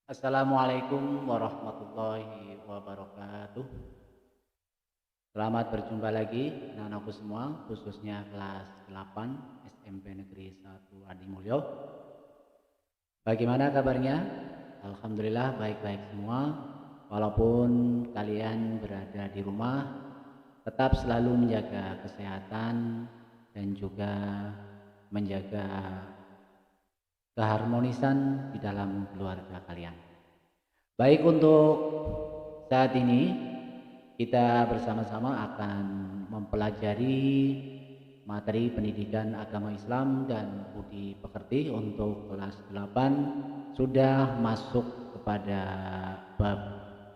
Assalamualaikum warahmatullahi wabarakatuh. Selamat berjumpa lagi anak-anakku semua, khususnya kelas 8 SMP Negeri 1 Adi Mulyo. Bagaimana kabarnya? Alhamdulillah baik-baik semua. Walaupun kalian berada di rumah, tetap selalu menjaga kesehatan dan juga menjaga keharmonisan di dalam keluarga kalian. Baik, untuk saat ini kita bersama-sama akan mempelajari materi pendidikan agama Islam dan budi pekerti untuk kelas 8, sudah masuk kepada bab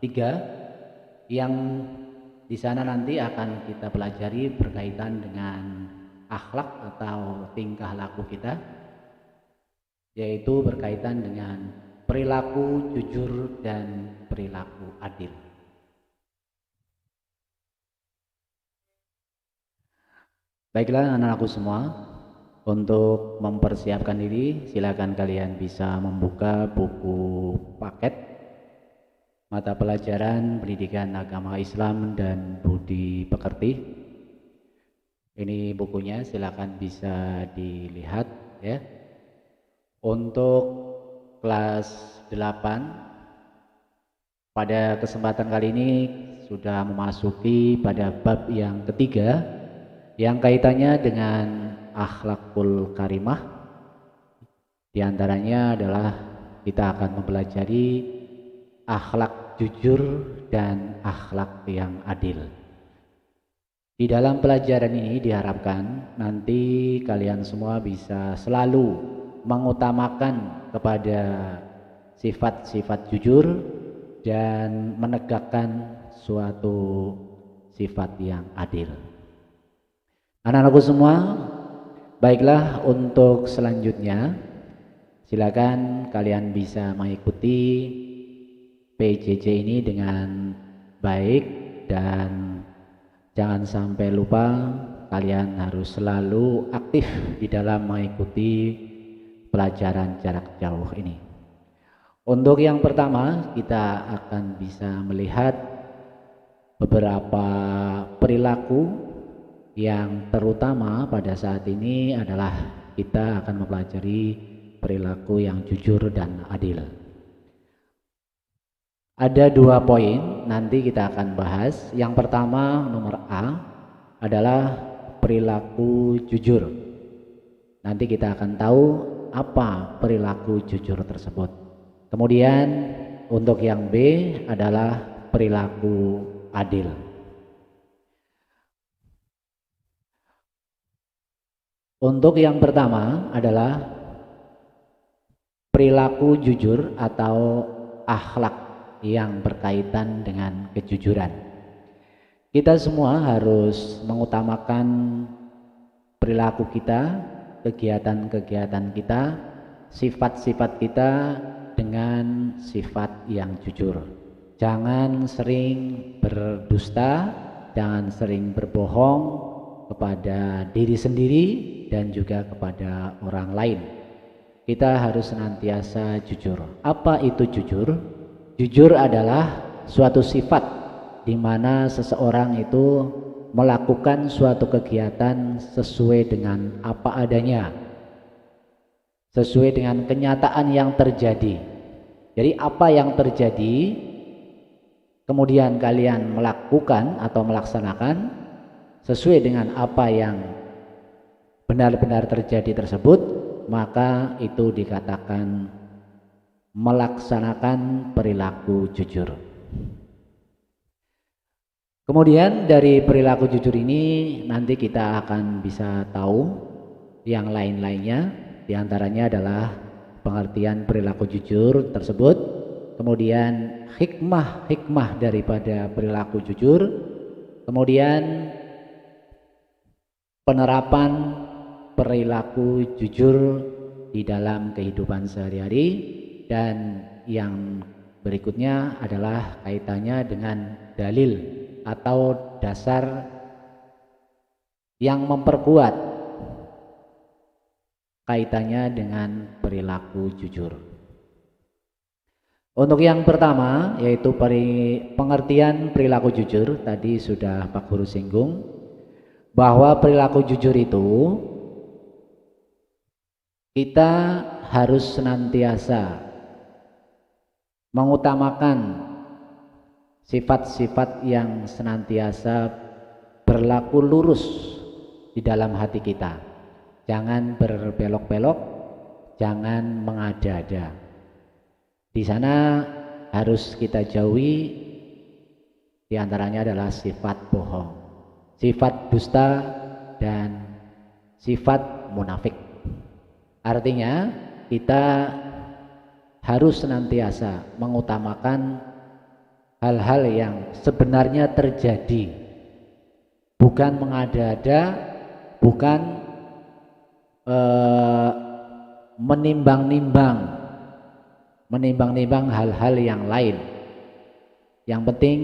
3 yang di sana nanti akan kita pelajari berkaitan dengan akhlak atau tingkah laku kita, yaitu berkaitan dengan perilaku jujur dan perilaku adil. Baiklah anak-anakku semua, untuk mempersiapkan diri silakan kalian bisa membuka buku paket mata pelajaran pendidikan agama Islam dan budi pekerti. Ini bukunya, silakan bisa dilihat ya. Untuk kelas 8 pada kesempatan kali ini sudah memasuki pada bab yang ketiga yang kaitannya dengan akhlakul karimah. Di antaranya adalah kita akan mempelajari akhlak jujur dan akhlak yang adil. Di dalam pelajaran ini diharapkan nanti kalian semua bisa selalu mengutamakan kepada sifat-sifat jujur dan menegakkan suatu sifat yang adil. Anak-anakku semua, baiklah, untuk selanjutnya silakan kalian bisa mengikuti PJJ ini dengan baik dan jangan sampai lupa kalian harus selalu aktif di dalam mengikuti pelajaran jarak jauh ini. Untuk yang pertama, kita akan bisa melihat beberapa perilaku yang terutama pada saat ini adalah kita akan mempelajari perilaku yang jujur dan adil. Ada 2 poin nanti kita akan bahas. Yang pertama, nomor A, adalah perilaku jujur. Nanti kita akan tahu apa perilaku jujur tersebut. Kemudian untuk yang B adalah perilaku adil. Untuk yang pertama adalah perilaku jujur atau akhlak yang berkaitan dengan kejujuran. Kita semua harus mengutamakan perilaku kita, kegiatan-kegiatan kita, sifat-sifat kita dengan sifat yang jujur. Jangan sering berdusta, jangan sering berbohong kepada diri sendiri dan juga kepada orang lain. Kita harus senantiasa jujur. Apa itu jujur? Jujur adalah suatu sifat di mana seseorang itu melakukan suatu kegiatan sesuai dengan apa adanya, sesuai dengan kenyataan yang terjadi. Jadi apa yang terjadi kemudian kalian melakukan atau melaksanakan sesuai dengan apa yang benar-benar terjadi tersebut, maka itu dikatakan melaksanakan perilaku jujur. Kemudian dari perilaku jujur ini nanti kita akan bisa tahu yang lain-lainnya. Di antaranya adalah pengertian perilaku jujur tersebut, kemudian hikmah daripada perilaku jujur, kemudian penerapan perilaku jujur di dalam kehidupan sehari-hari, dan yang berikutnya adalah kaitannya dengan dalil atau dasar yang memperkuat kaitannya dengan perilaku jujur. Untuk yang pertama yaitu pengertian perilaku jujur, tadi sudah Pak Guru singgung bahwa perilaku jujur itu kita harus senantiasa mengutamakan sifat-sifat yang senantiasa berlaku lurus di dalam hati kita. Jangan berbelok-belok, jangan mengada-ada. Di sana harus kita jauhi, diantaranya adalah sifat bohong, sifat dusta, dan sifat munafik. Artinya kita harus senantiasa mengutamakan hal-hal yang sebenarnya terjadi, bukan mengada-ada, bukan menimbang-nimbang hal-hal yang lain. Yang penting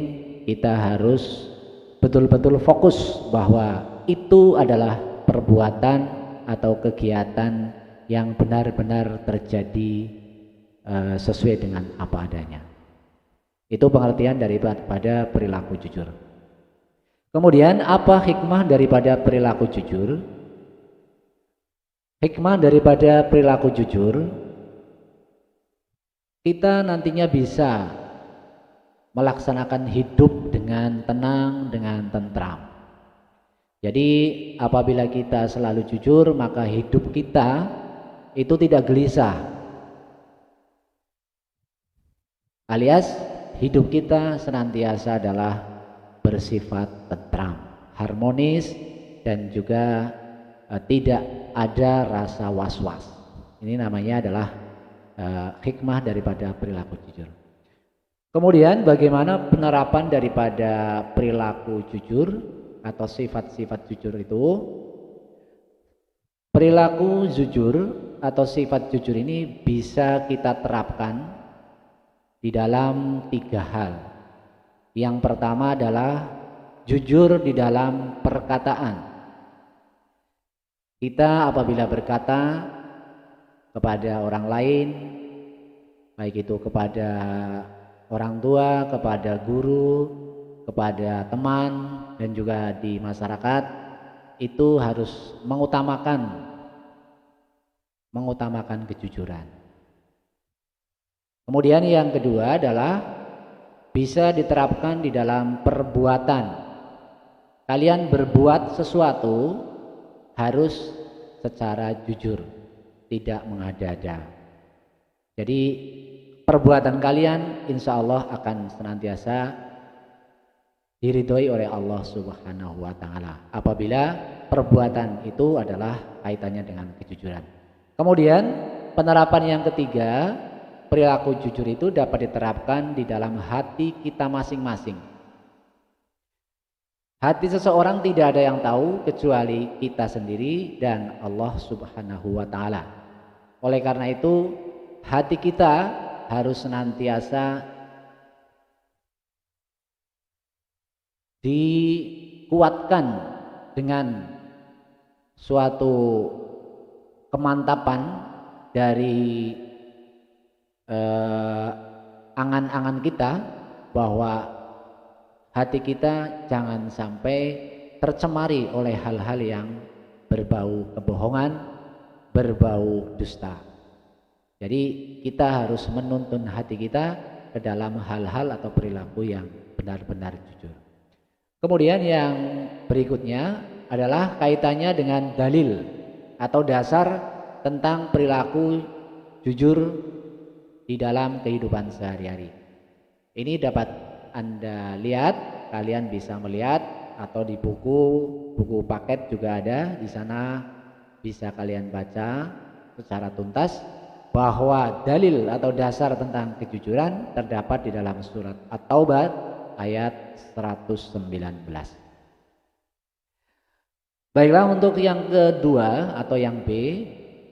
kita harus betul-betul fokus bahwa itu adalah perbuatan atau kegiatan yang benar-benar terjadi sesuai dengan apa adanya. Itu pengertian daripada perilaku jujur. Kemudian apa hikmah daripada perilaku jujur? Hikmah daripada perilaku jujur, kita nantinya bisa melaksanakan hidup dengan tenang, dengan tentram. Jadi apabila kita selalu jujur, maka hidup kita itu tidak gelisah, alias hidup kita senantiasa adalah bersifat tentram, harmonis, dan juga tidak ada rasa was-was. Ini namanya adalah hikmah daripada perilaku jujur. Kemudian bagaimana penerapan daripada perilaku jujur atau sifat-sifat jujur itu? Perilaku jujur atau sifat jujur ini bisa kita terapkan di dalam 3 hal. Yang pertama adalah jujur di dalam perkataan. Kita apabila berkata kepada orang lain, baik itu kepada orang tua, kepada guru, kepada teman, dan juga di masyarakat, itu harus mengutamakan kejujuran. Kemudian yang kedua adalah bisa diterapkan di dalam perbuatan. Kalian berbuat sesuatu harus secara jujur, tidak mengada-ada. Jadi perbuatan kalian insya Allah akan senantiasa diridhoi oleh Allah Subhanahu wa Ta'ala apabila perbuatan itu adalah kaitannya dengan kejujuran. Kemudian penerapan yang ketiga, perilaku jujur itu dapat diterapkan di dalam hati kita masing-masing. Hati seseorang tidak ada yang tahu kecuali kita sendiri dan Allah Subhanahu wa Ta'ala. Oleh karena itu, hati kita harus senantiasa dikuatkan dengan suatu kemantapan dari angan-angan kita, bahwa hati kita jangan sampai tercemari oleh hal-hal yang berbau kebohongan, berbau dusta. Jadi kita harus menuntun hati kita ke dalam hal-hal atau perilaku yang benar-benar jujur. Kemudian yang berikutnya adalah kaitannya dengan dalil atau dasar tentang perilaku jujur di dalam kehidupan sehari-hari. Ini dapat Anda lihat, kalian bisa melihat, atau di buku paket juga ada, di sana bisa kalian baca secara tuntas bahwa dalil atau dasar tentang kejujuran terdapat di dalam surat At-Taubah ayat 119. Baiklah, untuk yang kedua atau yang B,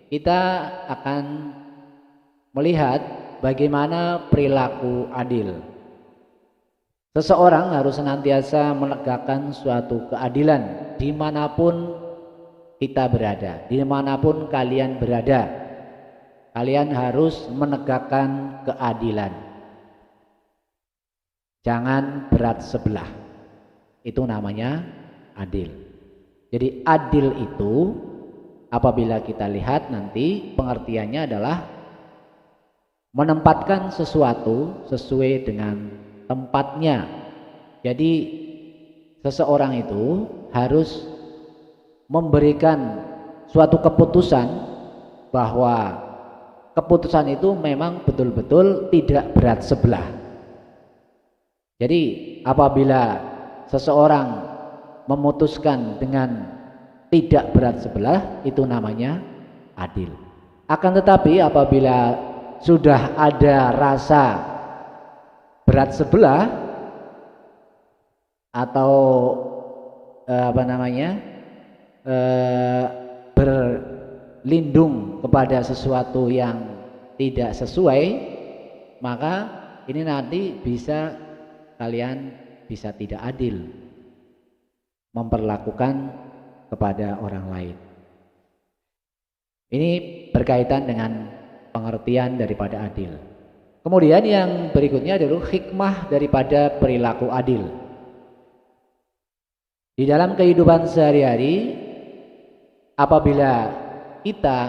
kita akan melihat bagaimana perilaku adil. Seseorang harus senantiasa menegakkan suatu keadilan dimanapun kita berada, dimanapun kalian berada. Kalian harus menegakkan keadilan. jangan berat sebelah. Itu namanya adil. Jadi adil itu apabila kita lihat nanti pengertiannya adalah menempatkan sesuatu sesuai dengan tempatnya. Jadi seseorang itu harus memberikan suatu keputusan bahwa keputusan itu memang betul-betul tidak berat sebelah. Jadi apabila seseorang memutuskan dengan tidak berat sebelah, itu namanya adil. Akan tetapi apabila sudah ada rasa berat sebelah atau berlindung kepada sesuatu yang tidak sesuai, maka ini nanti kalian bisa tidak adil memperlakukan kepada orang lain. Ini berkaitan dengan pengertian daripada adil. Kemudian yang berikutnya adalah hikmah daripada perilaku adil. Di dalam kehidupan sehari-hari, apabila kita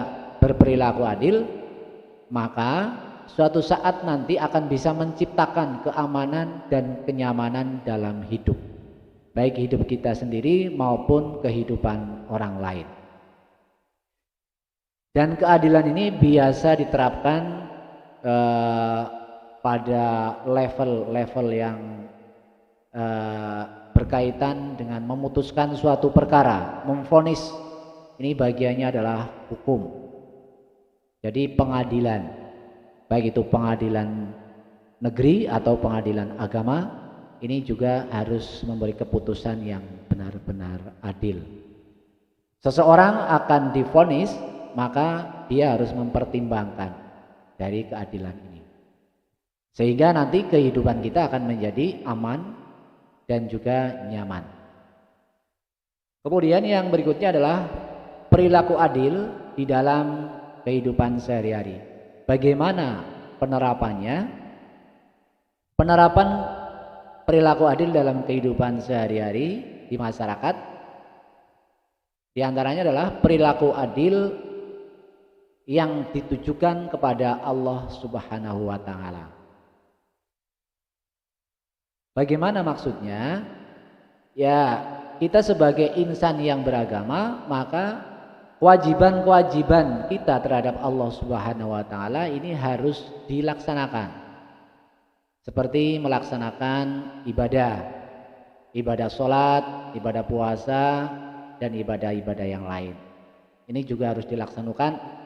berperilaku adil, maka suatu saat nanti akan bisa menciptakan keamanan dan kenyamanan dalam hidup, baik hidup kita sendiri maupun kehidupan orang lain. Dan keadilan ini biasa diterapkan pada level-level yang berkaitan dengan memutuskan suatu perkara, memvonis. Ini bagiannya adalah hukum. Jadi pengadilan, baik itu pengadilan negeri atau pengadilan agama, ini juga harus memberi keputusan yang benar-benar adil. Seseorang akan divonis, maka dia harus mempertimbangkan dari keadilan ini, sehingga nanti kehidupan kita akan menjadi aman dan juga nyaman. Kemudian yang berikutnya adalah perilaku adil di dalam kehidupan sehari-hari. Bagaimana penerapannya? Penerapan perilaku adil dalam kehidupan sehari-hari di masyarakat, di antaranya adalah perilaku adil yang ditujukan kepada Allah Subhanahu wa taala. Bagaimana maksudnya? Ya, kita sebagai insan yang beragama, maka kewajiban-kewajiban kita terhadap Allah Subhanahu wa taala ini harus dilaksanakan. Seperti melaksanakan ibadah sholat, ibadah puasa, dan ibadah-ibadah yang lain. Ini juga harus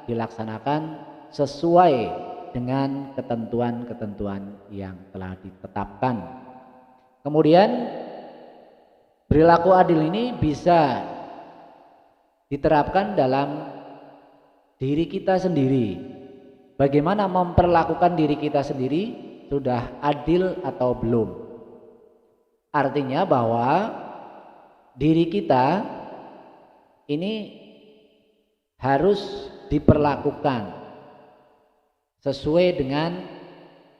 dilaksanakan sesuai dengan ketentuan-ketentuan yang telah ditetapkan. Kemudian perilaku adil ini bisa diterapkan dalam diri kita sendiri. Bagaimana memperlakukan diri kita sendiri, sudah adil atau belum? Artinya bahwa diri kita ini harus diperlakukan sesuai dengan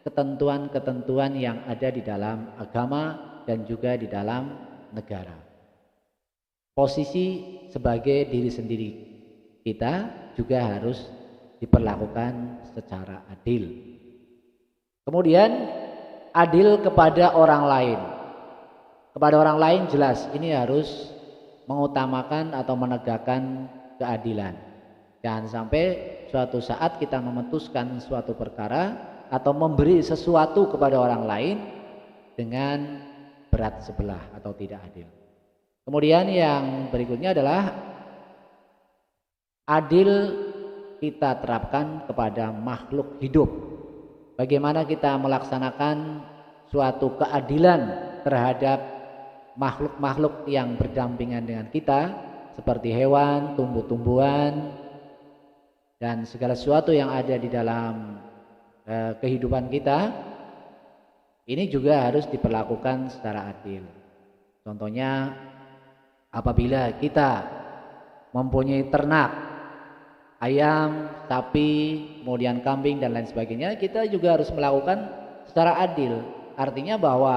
ketentuan-ketentuan yang ada di dalam agama dan juga di dalam negara. Posisi sebagai diri sendiri kita juga harus diperlakukan secara adil. Kemudian adil kepada orang lain. Kepada orang lain jelas ini harus mengutamakan atau menegakkan keadilan. Jangan sampai suatu saat kita memutuskan suatu perkara atau memberi sesuatu kepada orang lain dengan berat sebelah atau tidak adil. Kemudian yang berikutnya adalah adil kita terapkan kepada makhluk hidup. Bagaimana kita melaksanakan suatu keadilan terhadap makhluk-makhluk yang berdampingan dengan kita, seperti hewan, tumbuh-tumbuhan, dan segala sesuatu yang ada di dalam kehidupan kita. Ini juga harus diperlakukan secara adil. Contohnya, apabila kita mempunyai ternak ayam, sapi, kemudian kambing dan lain sebagainya, kita juga harus melakukan secara adil. artinya bahwa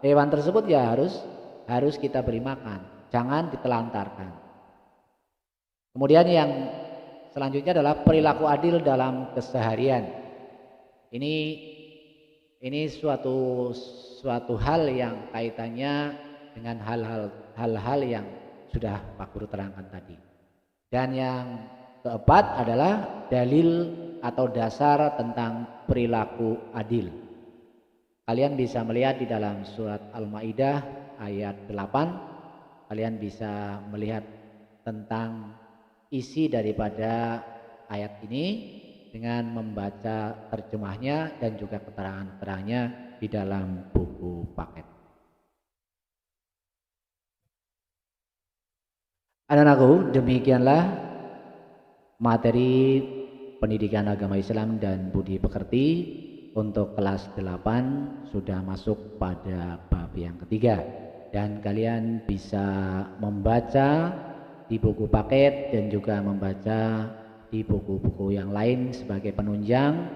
hewan tersebut ya harus kita beri makan, jangan ditelantarkan. Kemudian yang selanjutnya adalah perilaku adil dalam keseharian. Ini suatu hal yang kaitannya dengan hal-hal yang sudah Pak Guru terangkan tadi. Dan yang keempat adalah dalil atau dasar tentang perilaku adil. Kalian bisa melihat di dalam surat Al-Maidah ayat 8. Kalian bisa melihat tentang isi daripada ayat ini dengan membaca terjemahnya dan juga keterangan-keterangannya di dalam buku paket. Anak-anakku, demikianlah materi pendidikan agama Islam dan budi pekerti untuk kelas 8 sudah masuk pada bab yang ketiga, dan kalian bisa membaca di buku paket dan juga membaca di buku-buku yang lain sebagai penunjang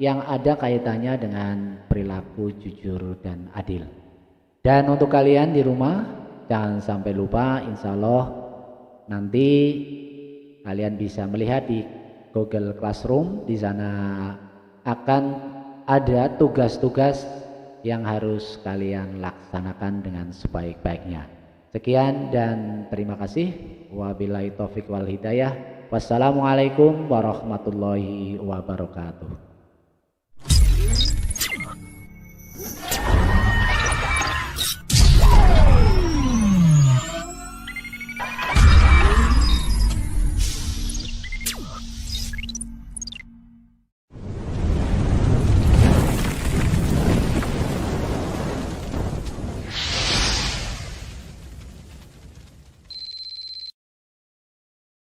yang ada kaitannya dengan perilaku jujur dan adil. Dan untuk kalian di rumah, jangan sampai lupa, insya Allah nanti kalian bisa melihat di Google Classroom. Di sana akan ada tugas-tugas yang harus kalian laksanakan dengan sebaik-baiknya. Sekian dan terima kasih. Wabillahi taufiq wal hidayah. Wassalamualaikum warahmatullahi wabarakatuh.